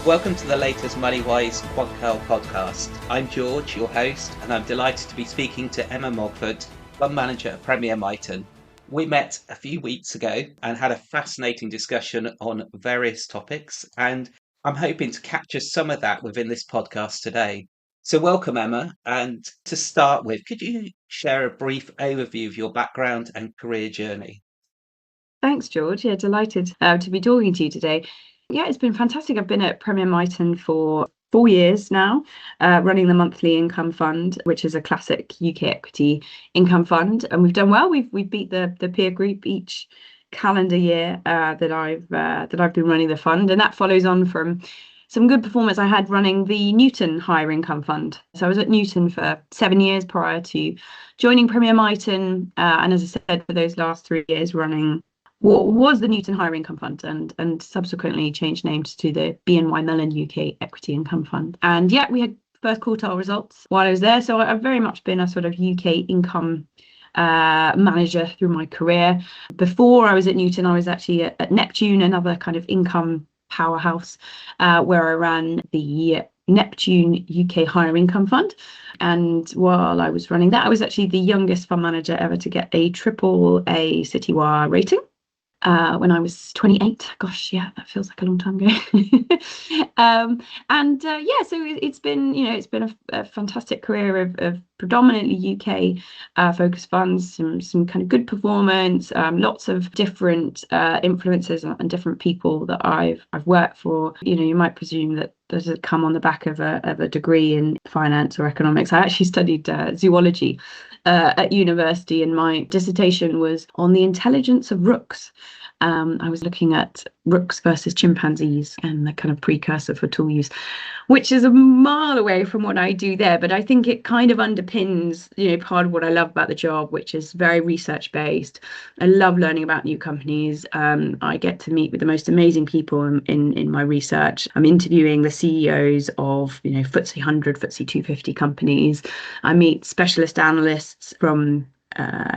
Welcome to the latest MoneyWise Quadcal podcast. I'm George, your host, and I'm delighted to be speaking to Emma Mogford, Fund Manager at Premier Miton. We met a few weeks ago and had a fascinating discussion on various topics, and I'm hoping to capture some of that within this podcast today. So welcome, Emma. And to start with, could you share a brief overview of your background and career journey? Thanks, George. Yeah, delighted to be talking to you today. Yeah, it's been fantastic. I've been at Premier Miton for 4 years now, running the monthly income fund, which is a classic UK equity income fund, and we've done well. We've beat the peer group each calendar year that I've been running the fund, and that follows on from some good performance I had running the Newton Higher Income Fund. So I was at Newton for 7 years prior to joining Premier Miton, and as I said, for those last 3 years running what was the Newton Higher Income Fund and subsequently changed names to the BNY Mellon UK Equity Income Fund. And yeah, we had first quartile results while I was there. So I've very much been a sort of UK income manager through my career. Before I was at Newton, I was actually at Neptune, another kind of income powerhouse, where I ran the Neptune UK Higher Income Fund. And while I was running that, I was actually the youngest fund manager ever to get a triple A Citywire rating. When I was 28. Gosh, yeah, that feels like a long time ago. Yeah, so it's been, it's been a fantastic career of predominantly UK focused funds, some kind of good performance, lots of different influences and different people that I've worked for. You might presume that does it come on the back of a degree in finance or economics. I actually studied zoology at university, and my dissertation was on the intelligence of rooks. I was looking at rooks versus chimpanzees and the kind of precursor for tool use, which is a mile away from what I do there. But I think it kind of underpins, part of what I love about the job, which is very research based. I love learning about new companies. I get to meet with the most amazing people in my research. I'm interviewing the CEOs of, FTSE 100, FTSE 250 companies. I meet specialist analysts from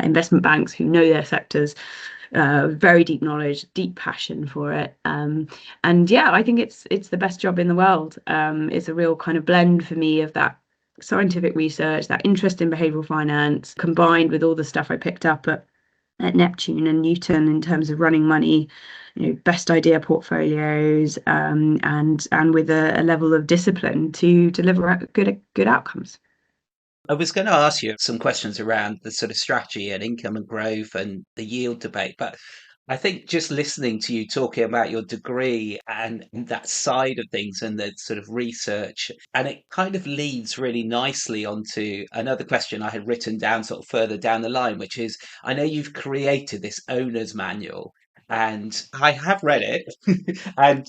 investment banks who know their sectors. Very deep knowledge, deep passion for it, and yeah, I think it's the best job in the world. It's a real kind of blend for me of that scientific research, that interest in behavioral finance, combined with all the stuff I picked up at Neptune and Newton in terms of running money, best idea portfolios, and with a level of discipline to deliver good outcomes. I was going to ask you some questions around the sort of strategy and income and growth and the yield debate, but I think just listening to you talking about your degree and that side of things and the sort of research, and it kind of leads really nicely onto another question I had written down sort of further down the line, which is I know you've created this owner's manual and I have read it. and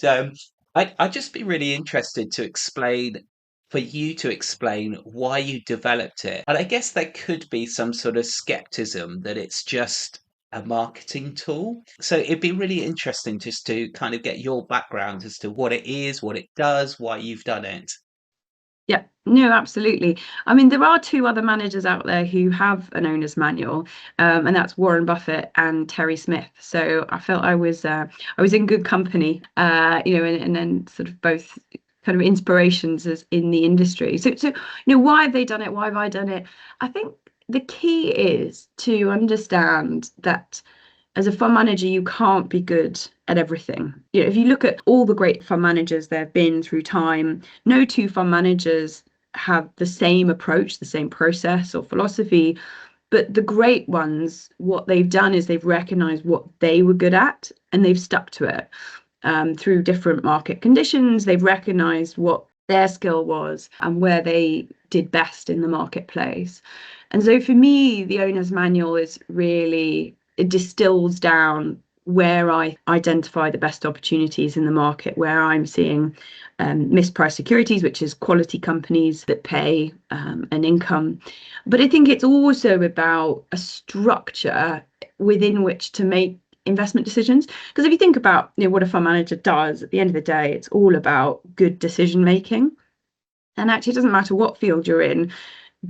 I'd just be really interested to explain for you to explain why you developed it. And I guess there could be some sort of skepticism that it's just a marketing tool. So it'd be really interesting just to kind of get your background as to what it is, what it does, why you've done it. Yeah, no, absolutely. I mean, there are two other managers out there who have an owner's manual, and that's Warren Buffett and Terry Smith. So I felt I was in good company, and then sort of both kind of inspirations as in the industry. So why have they done it? Why have I done it? I think the key is to understand that as a fund manager, you can't be good at everything. If you look at all the great fund managers there have been through time, no two fund managers have the same approach, the same process or philosophy. But the great ones, what they've done is they've recognized what they were good at and they've stuck to it. Through different market conditions, they've recognized what their skill was and where they did best in the marketplace. And so for me, the owner's manual is really, it distills down where I identify the best opportunities in the market, where I'm seeing mispriced securities, which is quality companies that pay an income. But I think it's also about a structure within which to make investment decisions. Because if you think about what a fund manager does, at the end of the day, it's all about good decision making. And actually, it doesn't matter what field you're in,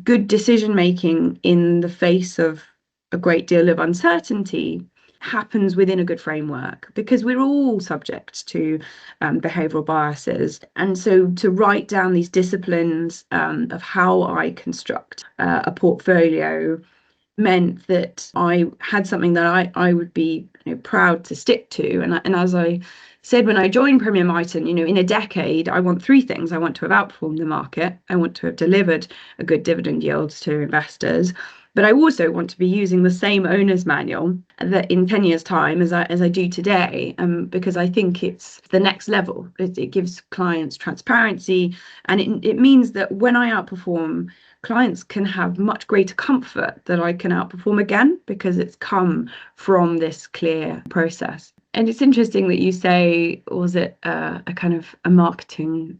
good decision making in the face of a great deal of uncertainty happens within a good framework, because we're all subject to behavioral biases. And so to write down these disciplines of how I construct a portfolio meant that I had something that I would be, proud to stick to. And as I said when I joined Premier Miton, in a decade, I want three things. I want to have outperformed the market. I want to have delivered a good dividend yield to investors. But I also want to be using the same owner's manual that in 10 years' time as I do today, because I think it's the next level. It gives clients transparency, and it means that when I outperform, clients can have much greater comfort that I can outperform again, because it's come from this clear process. And it's interesting that you say, was it a kind of a marketing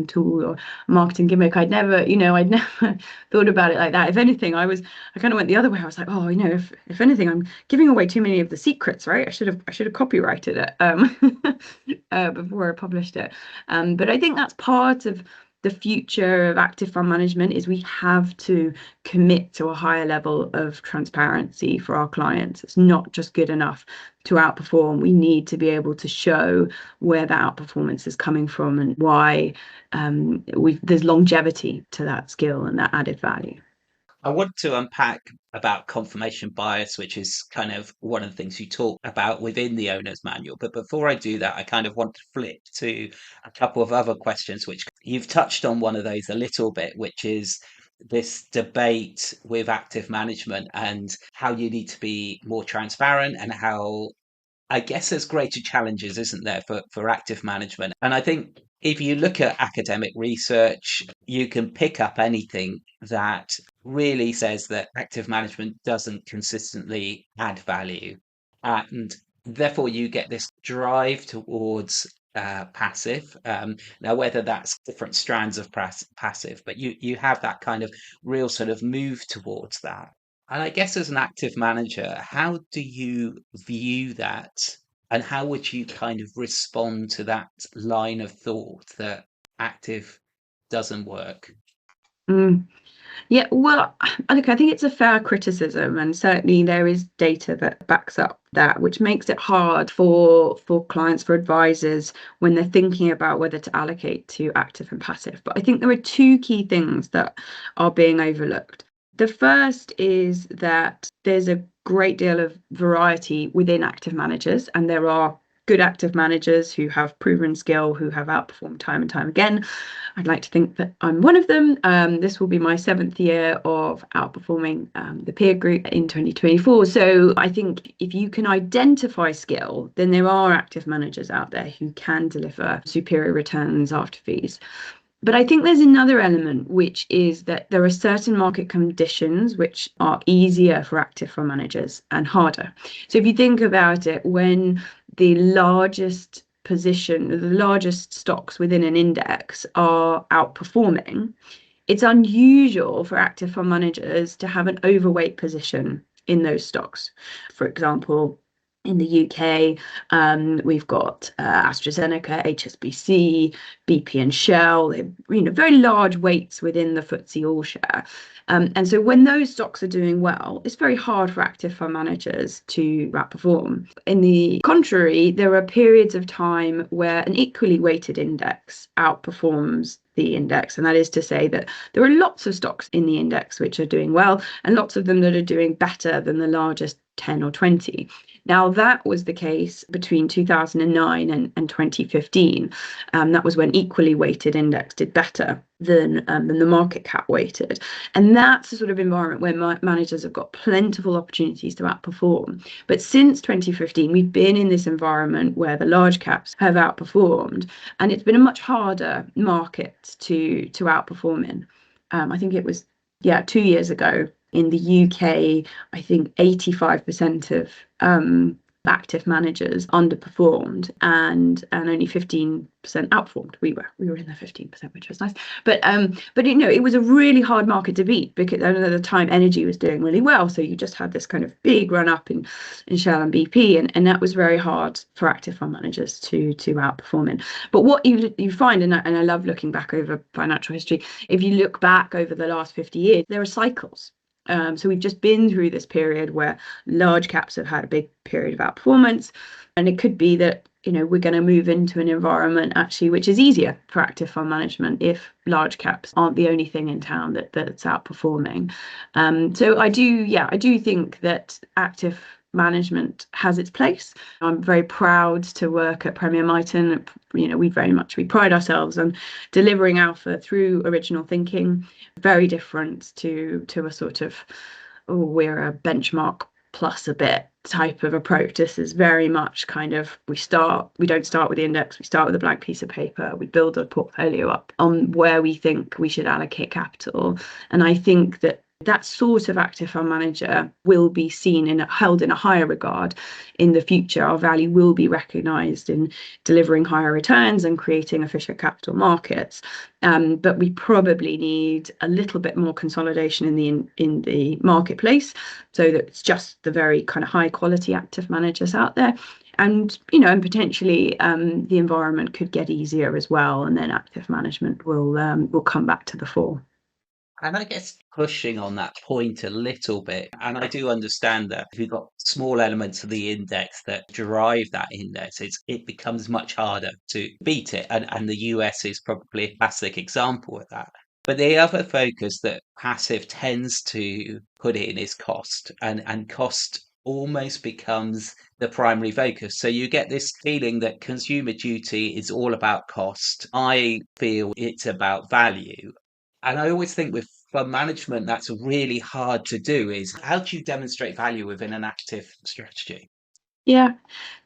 tool or a marketing gimmick? I'd never thought about it like that. If anything, I kind of went the other way. I was like, oh, if anything, I'm giving away too many of the secrets, right? I should have copyrighted it before I published it. But I think that's part of the future of active fund management, is we have to commit to a higher level of transparency for our clients. It's not just good enough to outperform. We need to be able to show where that outperformance is coming from and why there's longevity to that skill and that added value. I want to unpack about confirmation bias, which is kind of one of the things you talk about within the owner's manual. But before I do that, I kind of want to flip to a couple of other questions, which you've touched on one of those a little bit, which is this debate with active management and how you need to be more transparent, and how I guess there's greater challenges, isn't there, for active management? And I think if you look at academic research, you can pick up anything that really says that active management doesn't consistently add value. And therefore, you get this drive towards passive. Now, whether that's different strands of passive, but you have that kind of real sort of move towards that. And I guess as an active manager, how do you view that? And how would you kind of respond to that line of thought that active doesn't work? Mm. Yeah, well, look, I think it's a fair criticism, and certainly there is data that backs up that, which makes it hard for clients, for advisors, when they're thinking about whether to allocate to active and passive. But I think there are two key things that are being overlooked. The first is that there's a great deal of variety within active managers, and there are good active managers who have proven skill, who have outperformed time and time again. I'd like to think that I'm one of them. This will be my seventh year of outperforming the peer group in 2024. So I think if you can identify skill, then there are active managers out there who can deliver superior returns after fees. But I think there's another element, which is that there are certain market conditions which are easier for active fund managers and harder. So if you think about it, when the largest the largest stocks within an index are outperforming, it's unusual for active fund managers to have an overweight position in those stocks. For example, in the UK, we've got AstraZeneca, HSBC, BP, and Shell. They're, very large weights within the FTSE All Share. And so when those stocks are doing well, it's very hard for active fund managers to outperform. In the contrary, there are periods of time where an equally weighted index outperforms the index. And that is to say that there are lots of stocks in the index which are doing well, and lots of them that are doing better than the largest 10 or 20. Now, that was the case between 2009 and 2015. That was when equally weighted index did better than the market cap weighted. And that's the sort of environment where managers have got plentiful opportunities to outperform. But since 2015, we've been in this environment where the large caps have outperformed, and it's been a much harder market to outperform in. I think it was, 2 years ago in the UK, I think 85% of active managers underperformed, and only 15% outperformed. We were in the 15%, which was nice. But it was a really hard market to beat, because at the time energy was doing really well. So you just had this kind of big run up in Shell and BP, and that was very hard for active fund managers to outperform in. But what you find, and I love looking back over financial history, if you look back over the last 50 years, there are cycles. So we've just been through this period where large caps have had a big period of outperformance, and it could be that we're going to move into an environment actually which is easier for active fund management if large caps aren't the only thing in town that's outperforming. So I do think that active management has its place. I'm very proud to work at Premier Miton. We pride ourselves on delivering alpha through original thinking, very different to a sort of, oh, we're a benchmark plus a bit type of approach. This is very much kind of, we don't start with the index, we start with a blank piece of paper, we build a portfolio up on where we think we should allocate capital. And I think that sort of active fund manager will be seen and held in a higher regard in the future. Our value will be recognised in delivering higher returns and creating efficient capital markets. But we probably need a little bit more consolidation in the marketplace, so that it's just the very kind of high quality active managers out there. And potentially the environment could get easier as well, and then active management will come back to the fore. And I guess pushing on that point a little bit, and I do understand that if you've got small elements of the index that drive that index, it becomes much harder to beat it. And the US is probably a classic example of that. But the other focus that passive tends to put in is cost, and cost almost becomes the primary focus. So you get this feeling that Consumer Duty is all about cost. I feel it's about value. And I always think with fund management, that's really hard to do is how do you demonstrate value within an active strategy? Yeah,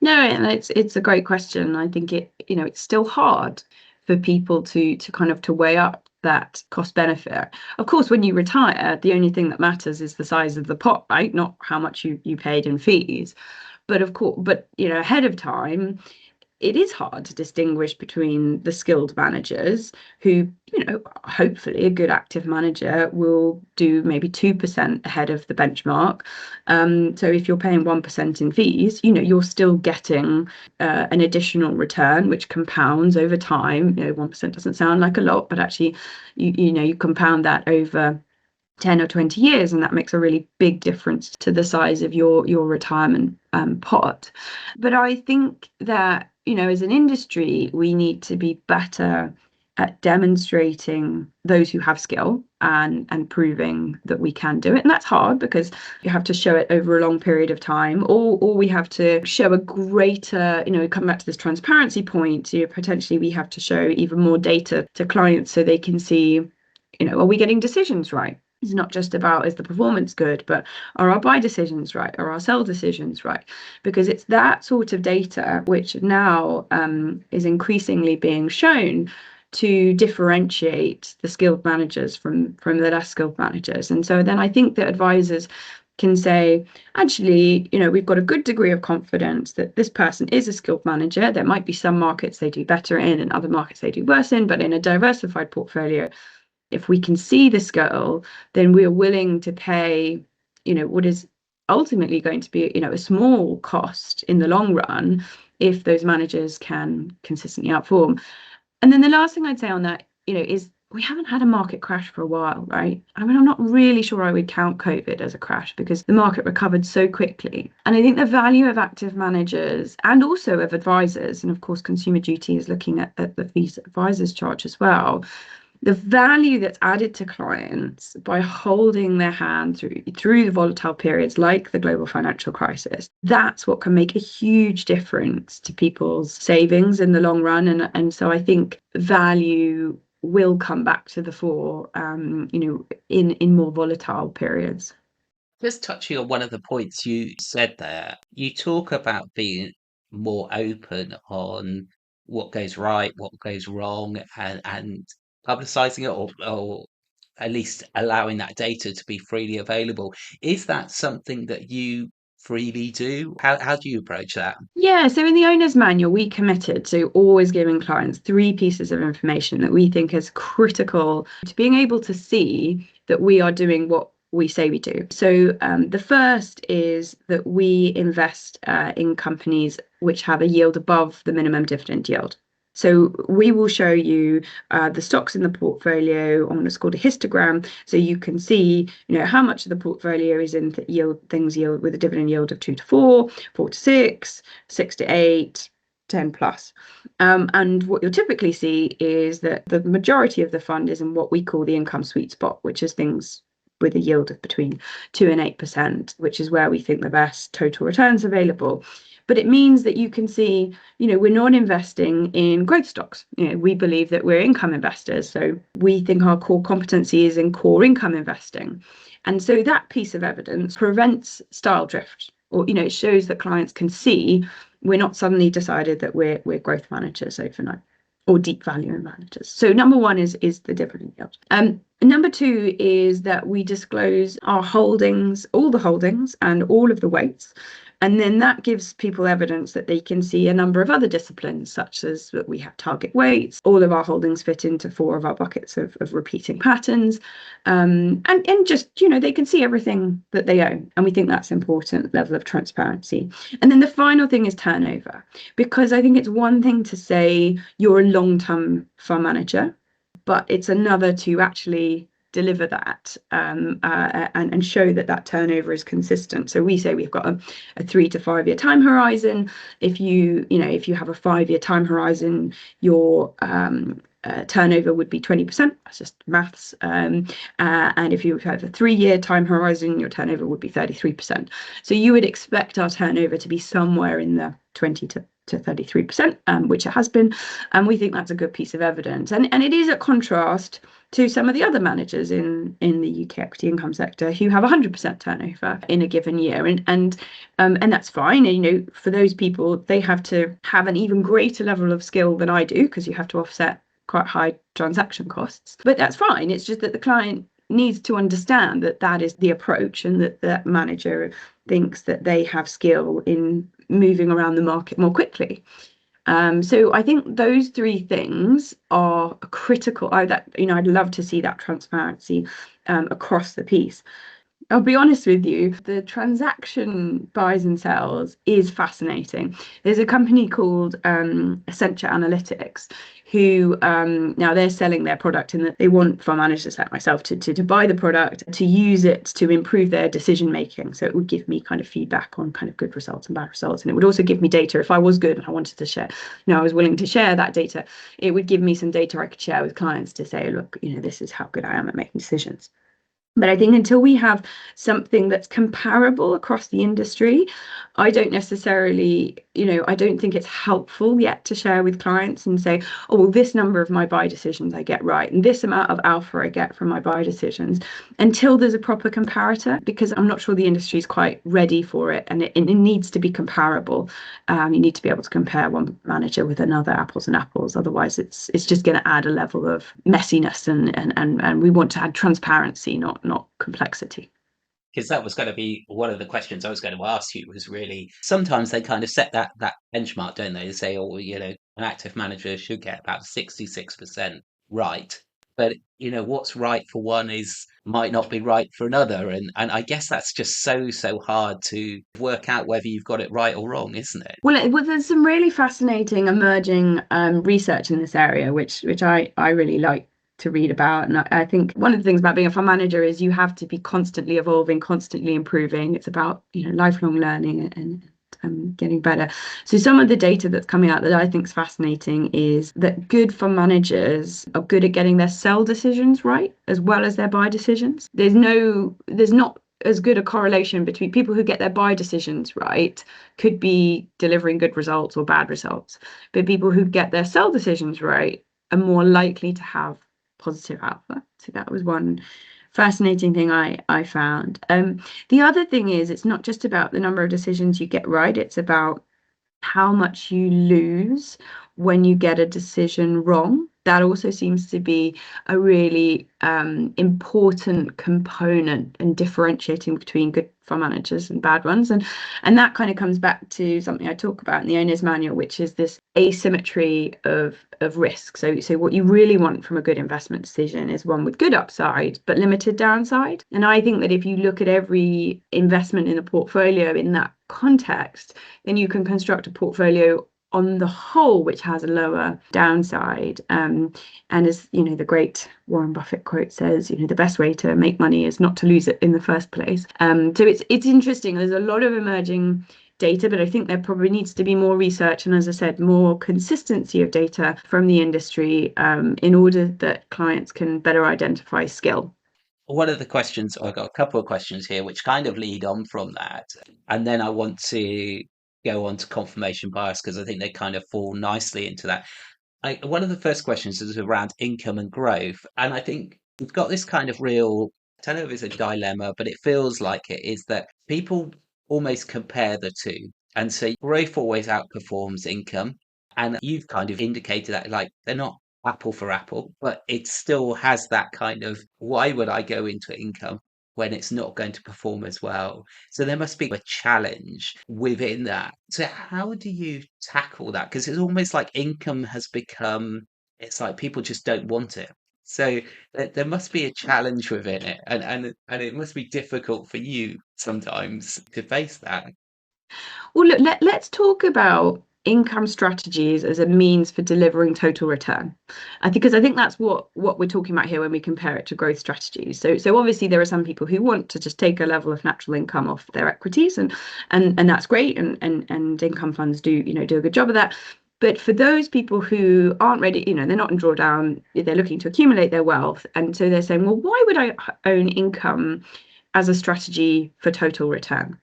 no, and it's a great question. I think it's still hard for people to kind of to weigh up that cost benefit. Of course, when you retire, the only thing that matters is the size of the pot, right? Not how much you paid in fees. But of course, ahead of time, it is hard to distinguish between the skilled managers who, hopefully a good active manager will do maybe 2% ahead of the benchmark. So if you're paying 1% in fees, you're still getting an additional return, which compounds over time. 1% doesn't sound like a lot, but actually, you compound that over 10 or 20 years, and that makes a really big difference to the size of your retirement pot. But I think that, as an industry, we need to be better at demonstrating those who have skill and proving that we can do it. And that's hard because you have to show it over a long period of time, or we have to show a greater, come back to this transparency point, potentially we have to show even more data to clients so they can see, are we getting decisions right? It's not just about, is the performance good, but are our buy decisions right? Are our sell decisions right? Because it's that sort of data which now is increasingly being shown to differentiate the skilled managers from the less skilled managers. And so then I think that advisors can say, actually, we've got a good degree of confidence that this person is a skilled manager. There might be some markets they do better in and other markets they do worse in, but in a diversified portfolio, if we can see the skill, then we're willing to pay, what is ultimately going to be, a small cost in the long run if those managers can consistently outperform. And then the last thing I'd say on that, is we haven't had a market crash for a while, right? I mean, I'm not really sure I would count COVID as a crash because the market recovered so quickly. And I think the value of active managers and also of advisors, and of course, Consumer Duty is looking at the fees advisors charge as well, the value that's added to clients by holding their hand through the volatile periods like the global financial crisis, that's what can make a huge difference to people's savings in the long run. And so I think value will come back to the fore, in more volatile periods. Just touching on one of the points you said there, you talk about being more open on what goes right, what goes wrong, and publicizing it or at least allowing that data to be freely available. Is that something that you freely do? How do you approach that? Yeah, so in the owner's manual, we committed to always giving clients three pieces of information that we think is critical to being able to see that we are doing what we say we do. So the first is that we invest in companies which have a yield above the minimum dividend yield. So we will show you the stocks in the portfolio on what's called a histogram, so you can see, how much of the portfolio is in yield with a dividend yield of 2 to 4, 4 to 6, 6 to 8, 10 plus. And what you'll typically see is that the majority of the fund is in what we call the income sweet spot, which is things with a yield of between 2 and 8%, which is where we think the best total returns available. But it means that you can see, we're not investing in growth stocks. We believe that we're income investors. So we think our core competency is in core income investing. And so that piece of evidence prevents style drift, or, it shows that clients can see we're not suddenly decided that we're growth managers overnight or deep value managers. So number one is the dividend yield. Number two is that we disclose our holdings, all the holdings and all of the weights. And then that gives people evidence that they can see a number of other disciplines, such as that we have target weights. All of our holdings fit into 4 of our buckets of repeating patterns. And just, they can see everything that they own. And we think that's an important level of transparency. And then the final thing is turnover, because I think it's one thing to say you're a long-term fund manager, but it's another to actually deliver that and show that turnover is consistent. So we say we've got a 3 to 5 year time horizon. If you have a 5 year time horizon, your turnover would be 20%. That's just maths. And if you have a 3 year time horizon, your turnover would be 33%. So you would expect our turnover to be somewhere in the 20 to 33%, which it has been. And we think that's a good piece of evidence. And it is a contrast to some of the other managers in the UK equity income sector who have 100% turnover in a given year. And that's fine. And, for those people, they have to have an even greater level of skill than I do, because you have to offset quite high transaction costs. But that's fine. It's just that the client needs to understand that is the approach, and that manager thinks that they have skill in moving around the market more quickly. So I think those 3 things are critical. I'd love to see that transparency across the piece. I'll be honest with you, the transaction buys and sells is fascinating. There's a company called Accenture Analytics who now they're selling their product, and that they want fund managers like myself to buy the product, to use it to improve their decision making. So it would give me kind of feedback on kind of good results and bad results. And it would also give me data if I was good and I wanted to share, I was willing to share that data. It would give me some data I could share with clients to say, look, this is how good I am at making decisions. But I think until we have something that's comparable across the industry, I don't necessarily, I don't think it's helpful yet to share with clients and say, oh, well, this number of my buy decisions I get right, and this amount of alpha I get from my buy decisions, until there's a proper comparator, because I'm not sure the industry is quite ready for it, and it needs to be comparable. You need to be able to compare one manager with another, apples and apples. Otherwise, it's just going to add a level of messiness, and we want to add transparency, not complexity. Because that was going to be one of the questions I was going to ask you, was really, sometimes they kind of set that benchmark, don't they? They say, oh, an active manager should get about 66% right. But, what's right for one might not be right for another. And I guess that's just so hard to work out whether you've got it right or wrong, isn't it? Well, there's some really fascinating emerging research in this area, which I really like to read about. And I think one of the things about being a fund manager is you have to be constantly evolving, constantly improving. It's about, lifelong learning and getting better. So some of the data that's coming out that I think is fascinating is that good fund managers are good at getting their sell decisions right as well as their buy decisions. There's not as good a correlation between people who get their buy decisions right could be delivering good results or bad results, but people who get their sell decisions right are more likely to have positive alpha. So that was one fascinating thing I found. The other thing is, it's not just about the number of decisions you get right, it's about how much you lose when you get a decision wrong. That also seems to be a really important component in differentiating between good fund managers and bad ones. And that kind of comes back to something I talk about in the owner's manual, which is this asymmetry of risk. So what you really want from a good investment decision is one with good upside but limited downside. And I think that if you look at every investment in a portfolio in that context, then you can construct a portfolio on the whole, which has a lower downside. And as you know, the great Warren Buffett quote says, you know, the best way to make money is not to lose it in the first place. So it's interesting. There's a lot of emerging data, but I think there probably needs to be more research and, as I said, more consistency of data from the industry in order that clients can better identify skill. One of the questions, I've got a couple of questions here which kind of lead on from that. And then I want to go on to confirmation bias because I think they kind of fall nicely into that. One of the first questions is around income and growth. And I think we've got this kind of real, I don't know if it's a dilemma, but it feels like it is that people almost compare the two. And so growth always outperforms income. And you've kind of indicated that like they're not apple for apple, but it still has that kind of why would I go into income when it's not going to perform as well? So there must be a challenge within that. So how do you tackle that? Because it's almost like income has become, it's like people just don't want it. So there must be a challenge within it, and it must be difficult for you sometimes to face that. Well, look, let's talk about income strategies as a means for delivering total return. Because I think that's what we're talking about here when we compare it to growth strategies. So obviously there are some people who want to just take a level of natural income off their equities, and that's great, and income funds do a good job of that. But for those people who aren't ready, they're not in drawdown, they're looking to accumulate their wealth, and so they're saying, well, why would I own income as a strategy for total return?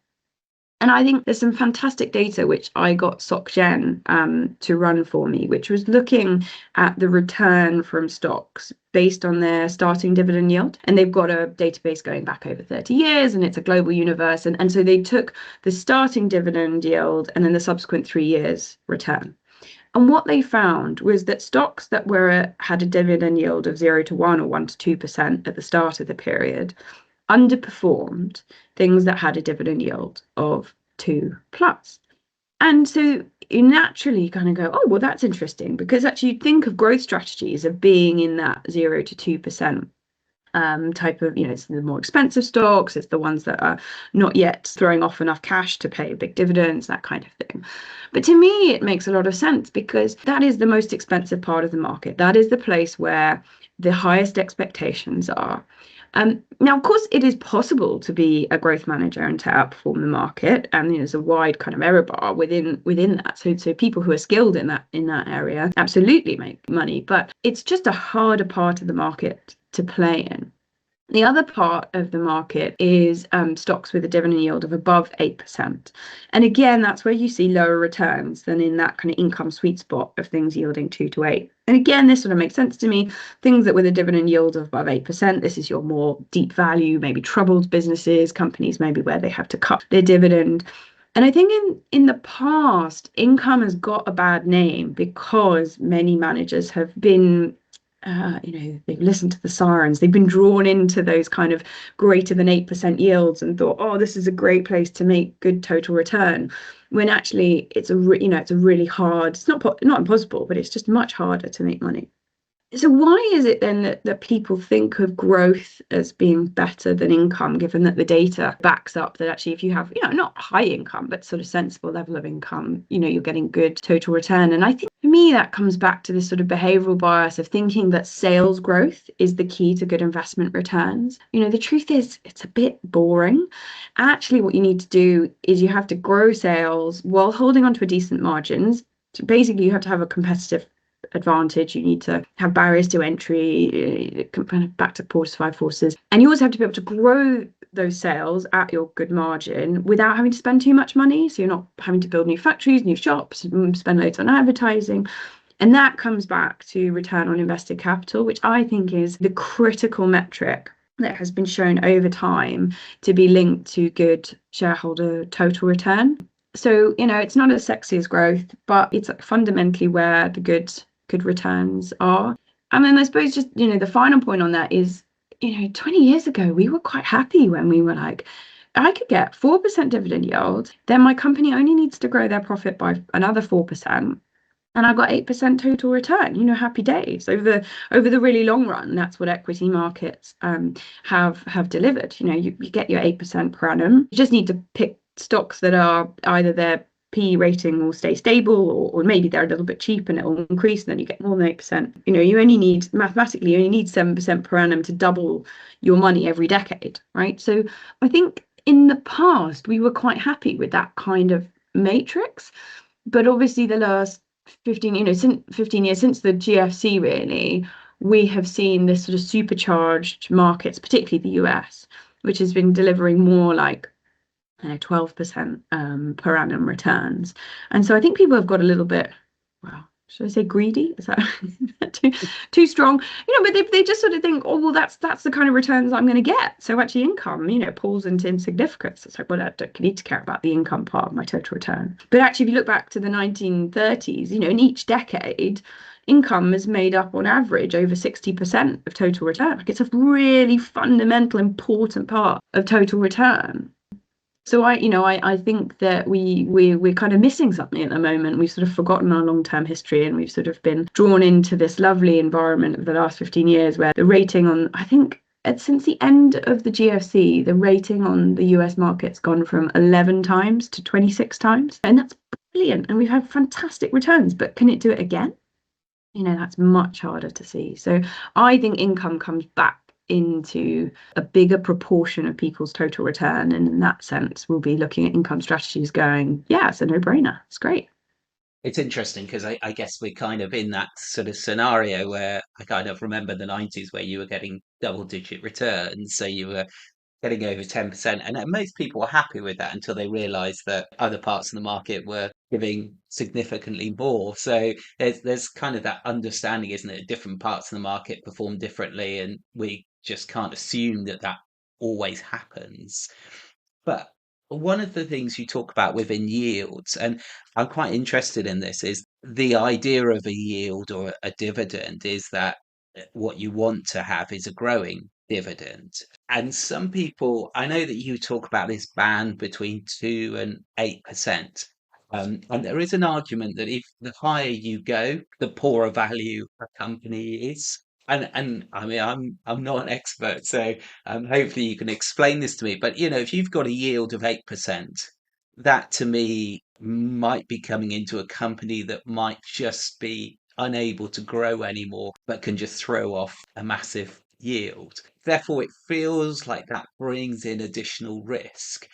And I think there's some fantastic data which I got SocGen to run for me, which was looking at the return from stocks based on their starting dividend yield. And they've got a database going back over 30 years, and it's a global universe. And so they took the starting dividend yield and then the subsequent 3 years return. And what they found was that stocks that had a dividend yield of 0 to 1 or 1 to 2% at the start of the period underperformed things that had a dividend yield of 2 plus. And so you naturally kind of go, oh, well, that's interesting, because actually you think of growth strategies of being in that 0 to 2% type of, it's the more expensive stocks, it's the ones that are not yet throwing off enough cash to pay big dividends, that kind of thing. But to me, it makes a lot of sense because that is the most expensive part of the market. That is the place where the highest expectations are. Now, of course, it is possible to be a growth manager and to outperform the market, and there's a wide kind of error bar within that. So people who are skilled in that area absolutely make money, but it's just a harder part of the market to play in. The other part of the market is stocks with a dividend yield of above 8%. And again, that's where you see lower returns than in that kind of income sweet spot of things yielding 2 to 8. And again, this sort of makes sense to me. Things that with a dividend yield of above 8%, this is your more deep value, maybe troubled businesses, companies maybe where they have to cut their dividend. And I think in the past, income has got a bad name because many managers have been they've listened to the sirens. They've been drawn into those kind of greater than 8% yields and thought, oh, this is a great place to make good total return. When actually it's it's a really hard, it's not impossible, but it's just much harder to make money. So why is it then that people think of growth as being better than income, given that the data backs up that actually if you have, not high income, but sort of sensible level of income, you're getting good total return? And I think for me, that comes back to this sort of behavioral bias of thinking that sales growth is the key to good investment returns. The truth is it's a bit boring. Actually, what you need to do is you have to grow sales while holding on to a decent margins. So basically, you have to have a competitive advantage. You need to have barriers to entry, kind of back to Porter's five forces, and you also have to be able to grow those sales at your good margin without having to spend too much money. So you're not having to build new factories, new shops, spend loads on advertising. And that comes back to return on invested capital, which I think is the critical metric that has been shown over time to be linked to good shareholder total return. So, it's not as sexy as growth, but it's fundamentally where the good returns are. And then I suppose just, the final point on that is, 20 years ago, we were quite happy when we were like, I could get 4% dividend yield, then my company only needs to grow their profit by another 4%. And I got 8% total return, happy days over the really long run. That's what equity markets have delivered. You get your 8% per annum. You just need to pick stocks that are either their PE rating will stay stable, or maybe they're a little bit cheap and it will increase, and then you get more than 8%. You only need, mathematically, you only need 7% per annum to double your money every decade, right? So I think in the past, we were quite happy with that kind of matrix. But obviously the last 15, since 15 years since the GFC, really, we have seen this sort of supercharged markets, particularly the US, which has been delivering more like 12% per annum returns. And so I think people have got a little bit, well, should I say greedy? Is that too strong? But they just sort of think, oh, well, that's the kind of returns I'm going to get. So actually income, falls into insignificance. It's like, well, I don't need to care about the income part of my total return. But actually, if you look back to the 1930s, in each decade, income is made up on average over 60% of total return. Like, it's a really fundamental, important part of total return. So I think that we're kind of missing something at the moment. We've sort of forgotten our long-term history, and we've sort of been drawn into this lovely environment of the last 15 years where the rating on, I think, since the end of the GFC, the rating on the US market's gone from 11 times to 26 times. And that's brilliant. And we've had fantastic returns, but can it do it again? That's much harder to see. So I think income comes back into a bigger proportion of people's total return. And in that sense, we'll be looking at income strategies going, yeah, it's a no-brainer. It's great. It's interesting because I guess we're kind of in that sort of scenario where I kind of remember the 90s where you were getting double digit returns. So you were getting over 10%. And most people were happy with that until they realized that other parts of the market were giving significantly more. So there's kind of that understanding, isn't it? Different parts of the market perform differently, and we just can't assume that that always happens. But one of the things you talk about within yields, and I'm quite interested in this, is the idea of a yield or a dividend is that what you want to have is a growing dividend. And some people, I know that you talk about this band between 2 and 8%. And there is an argument that if the higher you go, the poorer value a company is. And I mean, I'm not an expert, so hopefully you can explain this to me. But if you've got a yield of 8%, that to me might be coming into a company that might just be unable to grow anymore, but can just throw off a massive yield. Therefore, it feels like that brings in additional risk.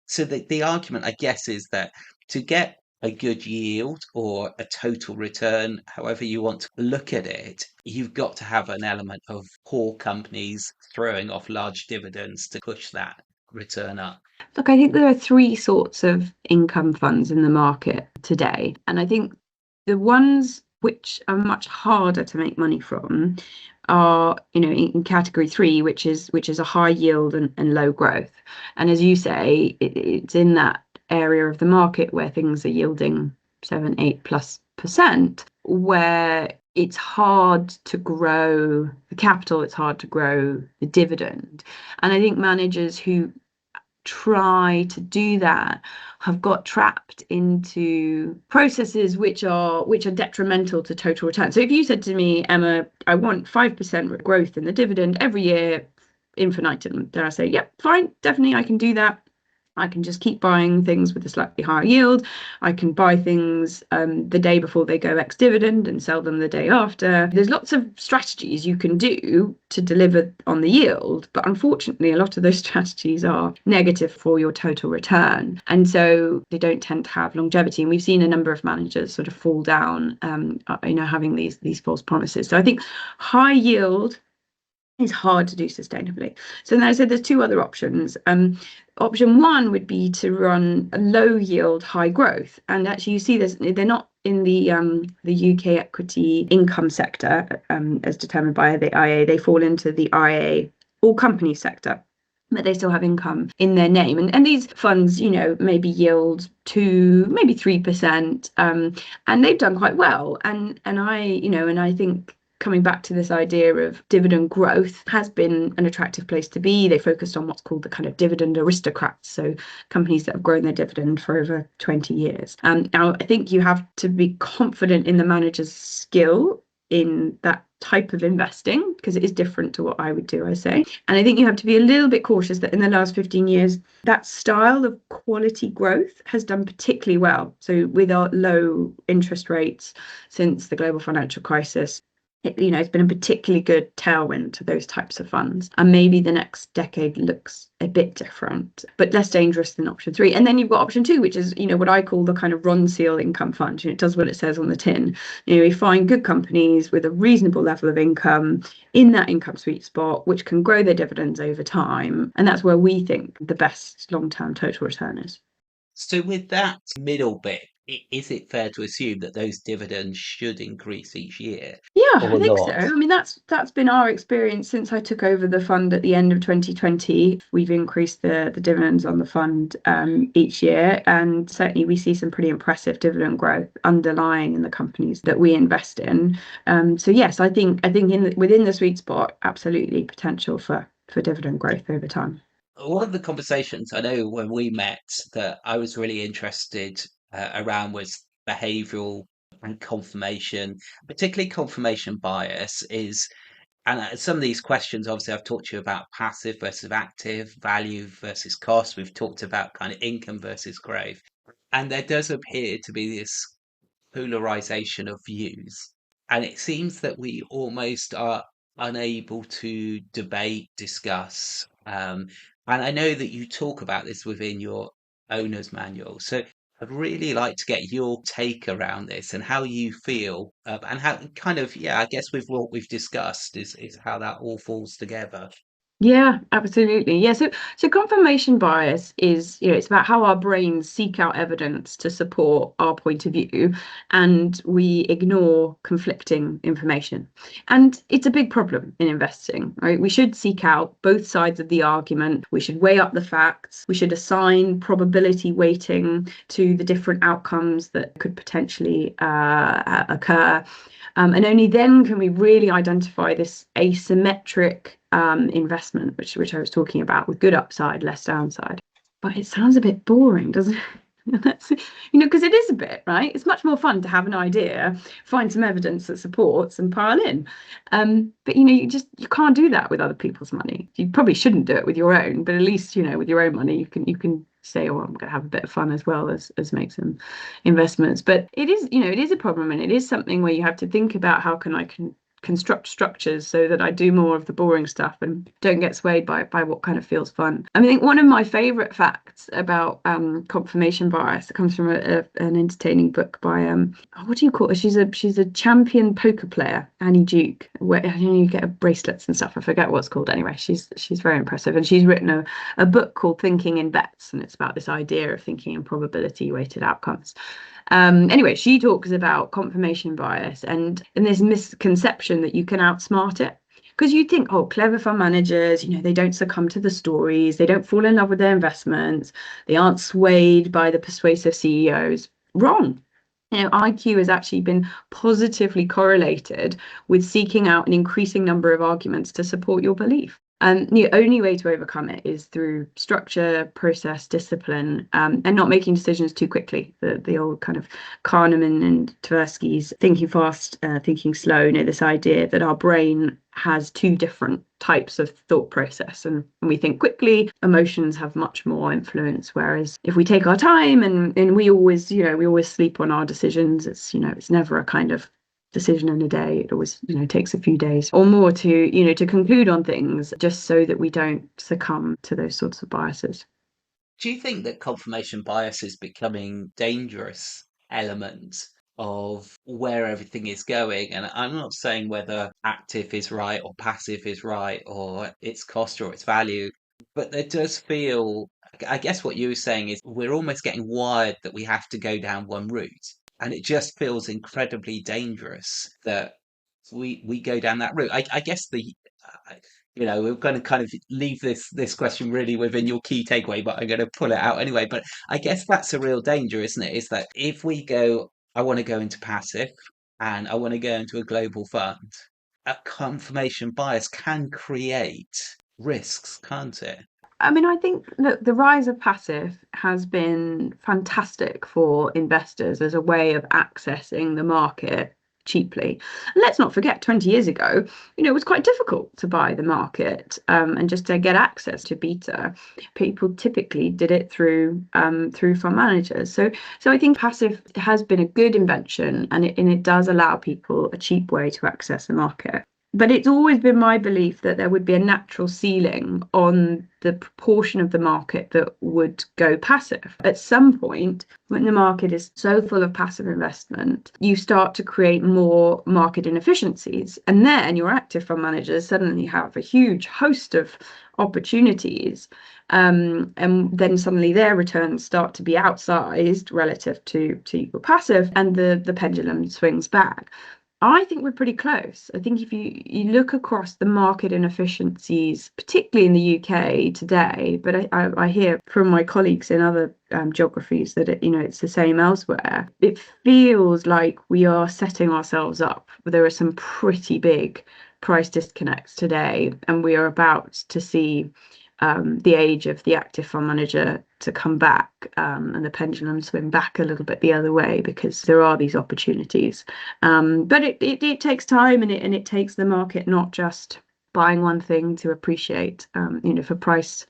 So the argument, I guess, is that to get a good yield or a total return, however you want to look at it, you've got to have an element of poor companies throwing off large dividends to push that return up. Look, I think there are three sorts of income funds in the market today. And I think the ones which are much harder to make money from are, in category three, which is a high yield and low growth. And as you say, it's in that area of the market where things are yielding 7, 8+%, where it's hard to grow the capital, it's hard to grow the dividend. And I think managers who try to do that have got trapped into processes which are detrimental to total return. So if you said to me, Emma, I want 5% growth in the dividend every year infinitum, then I say, yep, fine, definitely I can do that. I can just keep buying things with a slightly higher yield. I can buy things the day before they go ex-dividend and sell them the day after. There's lots of strategies you can do to deliver on the yield, but unfortunately, a lot of those strategies are negative for your total return. And so they don't tend to have longevity. And we've seen a number of managers sort of fall down, having these false promises. So I think high yield is hard to do sustainably. So then I said there's two other options. Option one would be to run a low yield, high growth. And actually you see they're not in the UK equity income sector as determined by the IA. They fall into the IA all company sector, but they still have income in their name. And these funds, maybe yield 2, maybe 3%, and they've done quite well. And I think coming back to this idea of dividend growth has been an attractive place to be. They focused on what's called the kind of dividend aristocrats, so companies that have grown their dividend for over 20 years. Now, I think you have to be confident in the manager's skill in that type of investing because it is different to what I would do, I say. And I think you have to be a little bit cautious that in the last 15 years, that style of quality growth has done particularly well. So with our low interest rates since the global financial crisis, it's been a particularly good tailwind to those types of funds. And maybe the next decade looks a bit different, but less dangerous than option three. And then you've got option two, which is, what I call the kind of Ron Seal income fund. It does what it says on the tin. We find good companies with a reasonable level of income in that income sweet spot, which can grow their dividends over time. And that's where we think the best long-term total return is. So with that middle bit, is it fair to assume that those dividends should increase each year Yeah, I or think so. not? I mean, that's been our experience since I took over the fund at the end of 2020. We've increased the dividends on the fund each year, and certainly we see some pretty impressive dividend growth underlying in the companies that we invest in. So yes, I think within the sweet spot, absolutely potential for dividend growth over time. One of the conversations I know when we met that I was really interested around was behavioral and confirmation, particularly confirmation bias is, and some of these questions, obviously, I've talked to you about passive versus active, value versus cost. We've talked about kind of income versus growth. And there does appear to be this polarization of views. And it seems that we almost are unable to debate, discuss. And I know that you talk about this within your owner's manual. So I'd really like to get your take around this and how you feel, and how kind of, yeah, I guess with what we've discussed is how that all falls together. Yeah, absolutely. Yeah, so confirmation bias is, it's about how our brains seek out evidence to support our point of view, and we ignore conflicting information. And it's a big problem in investing, right? We should seek out both sides of the argument. We should weigh up the facts. We should assign probability weighting to the different outcomes that could potentially occur. And only then can we really identify this asymmetric investment, which I was talking about, with good upside, less downside. But it sounds a bit boring, doesn't it? That's, because it is a bit, right? It's much more fun to have an idea, find some evidence that supports, and pile in. But you can't do that with other people's money. You probably shouldn't do it with your own, but at least with your own money, you can say, "Oh, I'm going to have a bit of fun as well as make some investments." But it is a problem, and it is something where you have to think about how can I construct structures so that I do more of the boring stuff and don't get swayed by what kind of feels fun. I mean, I think one of my favorite facts about confirmation bias comes from an entertaining book by what do you call her? She's a champion poker player, Annie Duke. Where you get bracelets and stuff. I forget what it's called. Anyway, she's very impressive, and she's written a book called Thinking in Bets, and it's about this idea of thinking in probability weighted outcomes. Anyway, she talks about confirmation bias and this misconception that you can outsmart it. Because you think, oh, clever fund managers, they don't succumb to the stories, they don't fall in love with their investments, they aren't swayed by the persuasive CEOs. Wrong. IQ has actually been positively correlated with seeking out an increasing number of arguments to support your belief. And the only way to overcome it is through structure, process, discipline, and not making decisions too quickly. The old kind of Kahneman and Tversky's thinking fast, thinking slow, this idea that our brain has two different types of thought process. And when we think quickly, emotions have much more influence. Whereas if we take our time and we always, we always sleep on our decisions, it's never a kind of decision in a day. It always, takes a few days or more to conclude on things, just so that we don't succumb to those sorts of biases. Do you think that confirmation bias is becoming dangerous element of where everything is going? And I'm not saying whether active is right or passive is right or its cost or its value, but there does feel, I guess what you were saying is we're almost getting wired that we have to go down one route. And it just feels incredibly dangerous that we go down that route. I guess we're going to kind of leave this question really within your key takeaway, but I'm going to pull it out anyway. But I guess that's a real danger, isn't it? Is that if we go, I want to go into passive and I want to go into a global fund, a confirmation bias can create risks, can't it? I mean, I think that the rise of passive has been fantastic for investors as a way of accessing the market cheaply. And let's not forget, 20 years ago, it was quite difficult to buy the market, and just to get access to beta. People typically did it through fund managers. So I think passive has been a good invention, and it does allow people a cheap way to access the market. But it's always been my belief that there would be a natural ceiling on the proportion of the market that would go passive. At some point, when the market is so full of passive investment, you start to create more market inefficiencies. And then your active fund managers suddenly have a huge host of opportunities. And then suddenly their returns start to be outsized relative to your passive, and the pendulum swings back. I think we're pretty close. I think if you look across the market inefficiencies, particularly in the UK today, but I hear from my colleagues in other geographies that it's the same elsewhere. It feels like we are setting ourselves up. There are some pretty big price disconnects today, and we are about to see the age of the active fund manager to come back, and the pendulum swing back a little bit the other way, because there are these opportunities. But it takes time, and it takes the market not just buying one thing to appreciate, for price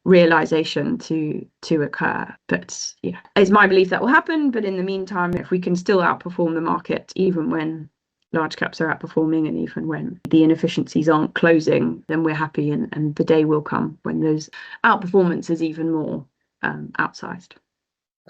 realization to occur. But yeah, it's my belief that will happen. But in the meantime, if we can still outperform the market, even when large caps are outperforming, and even when the inefficiencies aren't closing, then we're happy, and the day will come when those outperformance is even more outsized.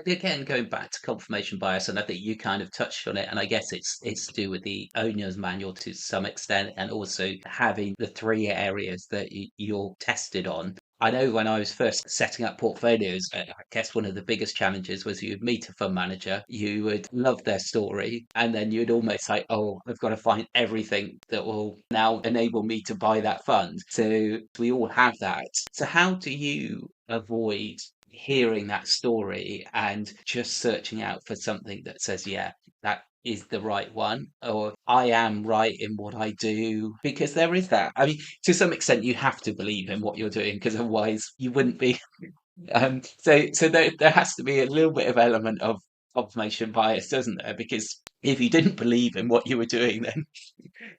Again, going back to confirmation bias, and I think you kind of touched on it, and I guess it's to do with the owner's manual to some extent, and also having the three areas that you're tested on. I know when I was first setting up portfolios, I guess one of the biggest challenges was you would meet a fund manager, you would love their story, and then you'd almost like, oh, I've got to find everything that will now enable me to buy that fund. So we all have that. So how do you avoid hearing that story and just searching out for something that says, yeah, that is the right one, or I am right in what I do? Because there is that. I mean, to some extent, you have to believe in what you're doing, because otherwise you wouldn't be. So there has to be a little bit of element of confirmation bias, doesn't there? Because if you didn't believe in what you were doing, then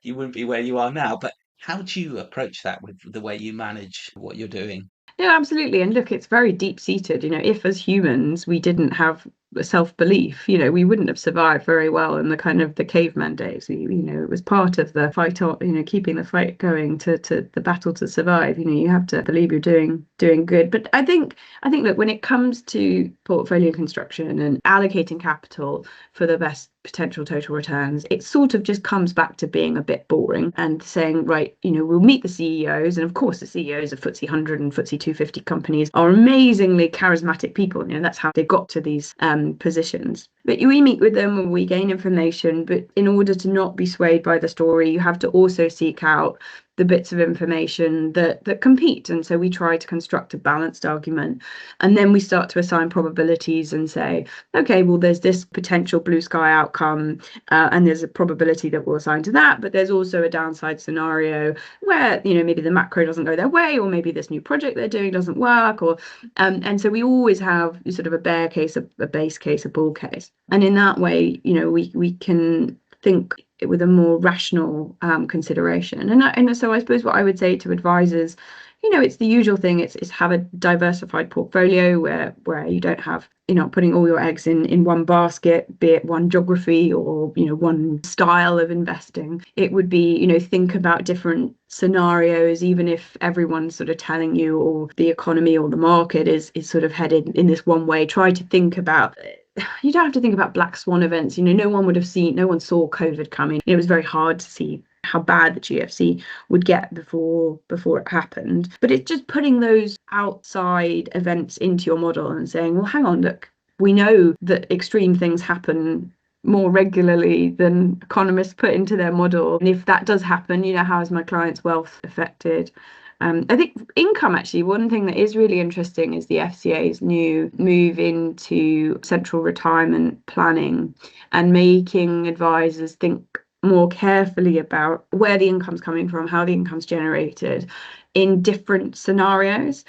you wouldn't be where you are now. But how do you approach that with the way you manage what you're doing? No, absolutely. And look, it's very deep seated. If as humans we didn't have self-belief, we wouldn't have survived very well in the kind of the caveman days. It was part of the fight, or keeping the fight going to the battle to survive. You have to believe you're doing good. But I think that when it comes to portfolio construction and allocating capital for the best potential total returns, it sort of just comes back to being a bit boring and saying, right, we'll meet the CEOs. And of course, the CEOs of FTSE 100 and FTSE 250 companies are amazingly charismatic people. That's how they got to these positions. But we meet with them and we gain information. But in order to not be swayed by the story, you have to also seek out the bits of information that compete. And so we try to construct a balanced argument, and then we start to assign probabilities and say, okay, well, there's this potential blue sky outcome, and there's a probability that we'll assign to that, but there's also a downside scenario where maybe the macro doesn't go their way, or maybe this new project they're doing doesn't work, or and so we always have sort of a bear case, a base case, a bull case, and in that way we can think with a more rational consideration. And so I suppose what I would say to advisors, it's the usual thing. It's have a diversified portfolio where you don't have, you're not putting all your eggs in one basket, be it one geography or one style of investing. It would be, think about different scenarios, even if everyone's sort of telling you, or the economy or the market is sort of headed in this one way. Try to think about, you don't have to think about black swan events. No one saw COVID coming. It was very hard to see how bad the GFC would get before it happened. But it's just putting those outside events into your model and saying, well, hang on, look, we know that extreme things happen more regularly than economists put into their model. And if that does happen, how is my client's wealth affected? I think income, actually, one thing that is really interesting is the FCA's new move into central retirement planning and making advisors think more carefully about where the income's coming from, how the income's generated in different scenarios.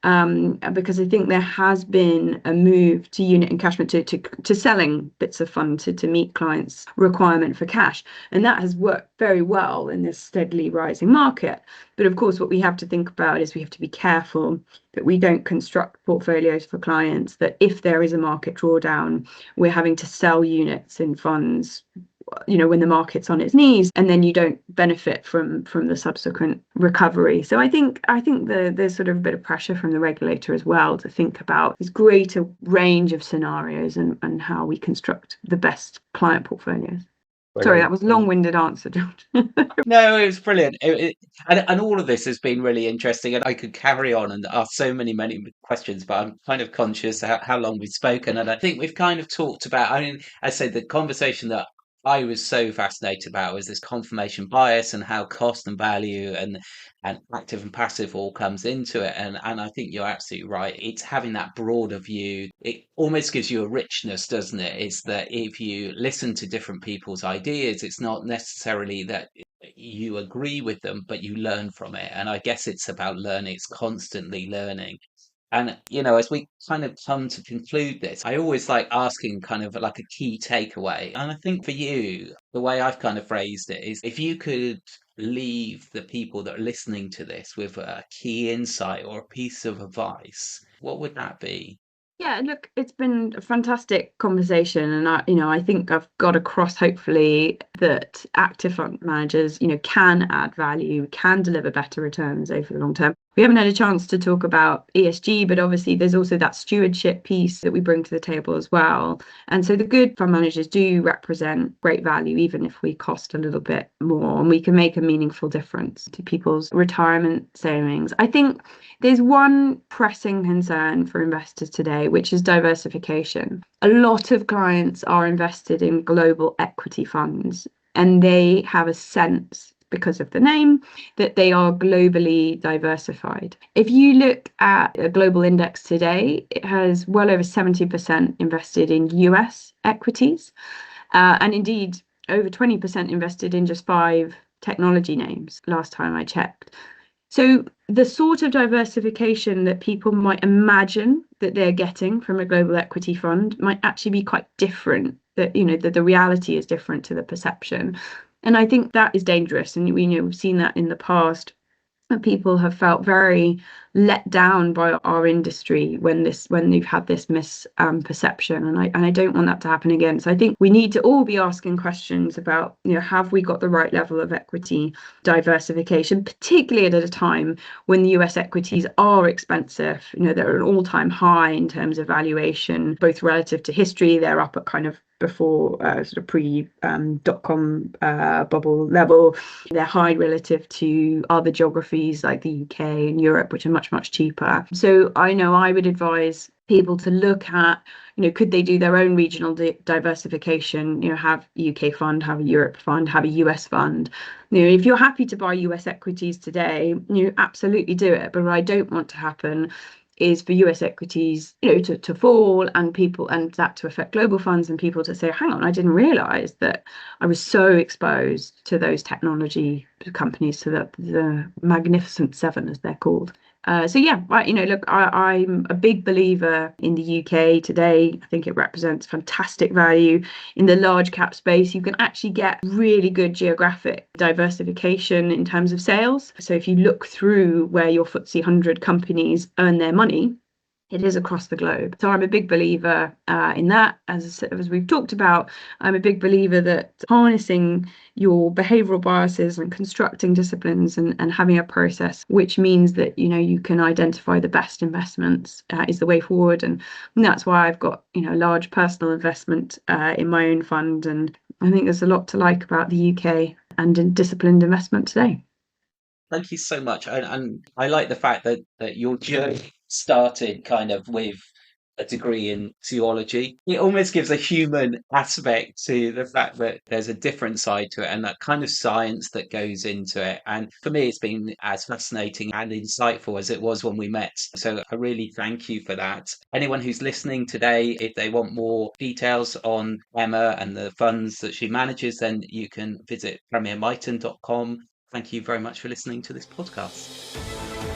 Because I think there has been a move to unit encashment to selling bits of fund to meet clients' requirement for cash. And that has worked very well in this steadily rising market. But of course, what we have to think about is we have to be careful that we don't construct portfolios for clients that if there is a market drawdown, we're having to sell units in funds, when the market's on its knees, and then you don't benefit from the subsequent recovery. So I think there's sort of a bit of pressure from the regulator as well to think about this greater range of scenarios and how we construct the best client portfolios. Sorry, that Brilliant. was a long-winded answer, George. No, it was brilliant. And all of this has been really interesting. And I could carry on and ask so many questions, but I'm kind of conscious how long we've spoken. And I think we've kind of talked about, I mean, I said the conversation that I was so fascinated about was this confirmation bias and how cost and value and active and passive all comes into it. And I think you're absolutely right. It's having that broader view. It almost gives you a richness, doesn't it? It's that if you listen to different people's ideas, it's not necessarily that you agree with them, but you learn from it. And I guess it's about learning, it's constantly learning. And, as we kind of come to conclude this, I always like asking kind of like a key takeaway. And I think for you, the way I've kind of phrased it is if you could leave the people that are listening to this with a key insight or a piece of advice, what would that be? Yeah, look, it's been a fantastic conversation, and I think I've got across hopefully that active fund managers, can add value, can deliver better returns over the long term. We haven't had a chance to talk about ESG, but obviously there's also that stewardship piece that we bring to the table as well. And so the good fund managers do represent great value, even if we cost a little bit more, and we can make a meaningful difference to people's retirement savings. I think there's one pressing concern for investors today, which is diversification. A lot of clients are invested in global equity funds, and they have a sense, because of the name, that they are globally diversified. If you look at a global index today, it has well over 70% invested in US equities, and indeed over 20% invested in just 5 technology names last time I checked. So the sort of diversification that people might imagine that they're getting from a global equity fund might actually be quite different. That the reality is different to the perception. And I think that is dangerous. And we've seen that in the past. And people have felt very let down by our industry when they've had this misperception, and I don't want that to happen again. So I think we need to all be asking questions about, have we got the right level of equity diversification, particularly at a time when the US equities are expensive. They're at an all-time high in terms of valuation, both relative to history. They're up at kind of before sort of pre dot-com bubble level. They're high relative to other geographies like the UK and Europe, which are much cheaper. So I know I would advise people to look at, could they do their own regional diversification, have a UK fund, have a Europe fund, have a US fund. If you're happy to buy US equities today, absolutely do it. But what I don't want to happen is for US equities, to fall and that to affect global funds and people to say, hang on, I didn't realize that I was so exposed to those technology companies, to the Magnificent Seven, as they're called. So yeah, look, I'm a big believer in the UK today. I think it represents fantastic value in the large cap space. You can actually get really good geographic diversification in terms of sales. So if you look through where your FTSE 100 companies earn their money, it is across the globe. So I'm a big believer in that. As we've talked about, I'm a big believer that harnessing your behavioral biases and constructing disciplines and having a process, which means that, you can identify the best investments is the way forward. And that's why I've got, a large personal investment in my own fund. And I think there's a lot to like about the UK and in disciplined investment today. Thank you so much. And I like the fact that your journey started kind of with a degree in zoology. It almost gives a human aspect to the fact that there's a different side to it and that kind of science that goes into it. And for me, it's been as fascinating and insightful as it was when we met. So I really thank you for that. Anyone who's listening today, if they want more details on Emma and the funds that she manages, then you can visit premiermighton.com. Thank you very much for listening to this podcast.